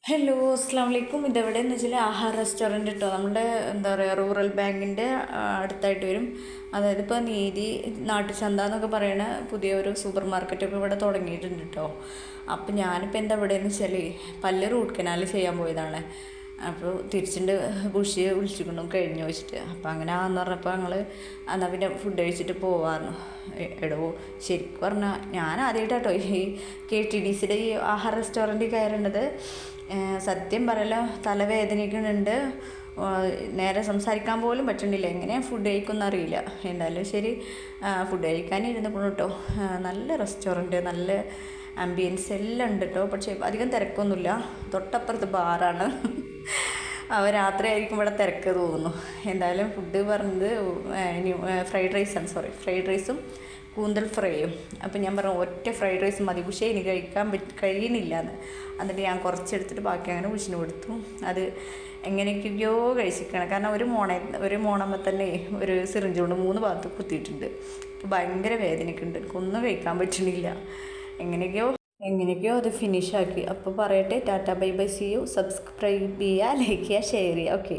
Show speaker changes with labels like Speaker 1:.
Speaker 1: Hello അസ്സാം വലൈക്കും. ഇതെവിടെയെന്ന് വെച്ചാൽ ആഹാർ റെസ്റ്റോറൻറ്റ് കേട്ടോ. നമ്മുടെ എന്താ പറയുക റൂറൽ ബാങ്കിൻ്റെ അടുത്തായിട്ട് വരും. അതായത് ഇപ്പോൾ നീതി നാട്ടുചന്ത എന്നൊക്കെ പറയുന്ന പുതിയ ഒരു സൂപ്പർ മാർക്കറ്റൊക്കെ ഇവിടെ തുടങ്ങിയിട്ടുണ്ട് കേട്ടോ. അപ്പോൾ ഞാനിപ്പോൾ എന്താ ഇവിടെയെന്ന് വെച്ചാൽ പല്ല് റൂട്ട് കനാൽ ചെയ്യാൻ പോയതാണ്. അപ്പോൾ തിരിച്ചിട്ട് ബുഷി വിളിച്ചിരിക്കുന്നു കഴിഞ്ഞു വെച്ചിട്ട്. അപ്പോൾ അങ്ങനെ ആന്ന് പറഞ്ഞപ്പോൾ ഞങ്ങൾ എന്നാൽ പിന്നെ ഫുഡ് കഴിച്ചിട്ട് പോവാറുന്നു. എടോ ശരിക്കും പറഞ്ഞാൽ ഞാൻ ആദ്യമായിട്ടാട്ടോ ഈ KTDCയുടെ ഈ ആഹാർ റെസ്റ്റോറൻറ്റിൽ കയറേണ്ടത്. സത്യം പറയല്ലോ തലവേദനിക്കുന്നുണ്ട്. നേരെ സംസാരിക്കാൻ പോലും പറ്റണില്ല. എങ്ങനെയാണ് ഫുഡ് കഴിക്കുമെന്ന് അറിയില്ല. എന്തായാലും ശരി, ഫുഡ് കഴിക്കാൻ ഇരുന്നപ്പോൾ കേട്ടോ. നല്ല റെസ്റ്റോറൻറ്റ്, നല്ല ആംബിയൻസ് എല്ലാം ഉണ്ട് കേട്ടോ. പക്ഷേ അധികം തിരക്കൊന്നുമില്ല. തൊട്ടപ്പുറത്ത് ബാറാണ്. രാത്രി ആയിരിക്കും ഇവിടെ തിരക്ക് തോന്നുന്നു. എന്തായാലും ഫുഡ് പറഞ്ഞത് ഫ്രൈഡ് റൈസും കൂന്തൽ ഫ്രൈയും. അപ്പം ഞാൻ പറഞ്ഞു ഒറ്റ ഫ്രൈഡ് റൈസ് മതി, പക്ഷേ എനിക്ക് കഴിയുന്നില്ല എന്ന്. എന്നിട്ട് ഞാൻ കുറച്ചെടുത്തിട്ട് ബാക്കി അങ്ങനെ വിഷിന് കൊടുത്തു. അത് എങ്ങനെയൊക്കെയോ കഴിച്ചിരിക്കണം. കാരണം ഒരു മോണമ്മ തന്നെ ഒരു സിറിഞ്ച് കൊണ്ട് 3 ഭാഗത്ത് കുത്തിയിട്ടുണ്ട്. അപ്പോൾ ഭയങ്കര വേദനയ്ക്കുണ്ട്. എനിക്കൊന്നും കഴിക്കാൻ പറ്റണില്ല. എങ്ങനെയൊക്കെയോ അത് ഫിനിഷാക്കി. അപ്പോൾ പറയട്ടെ, tata bye bye, see you. Subscribe ചെയ്യുക, ലൈക്ക് ചെയ്യുക, ഷെയർ ചെയ്യുക. ഓക്കെ.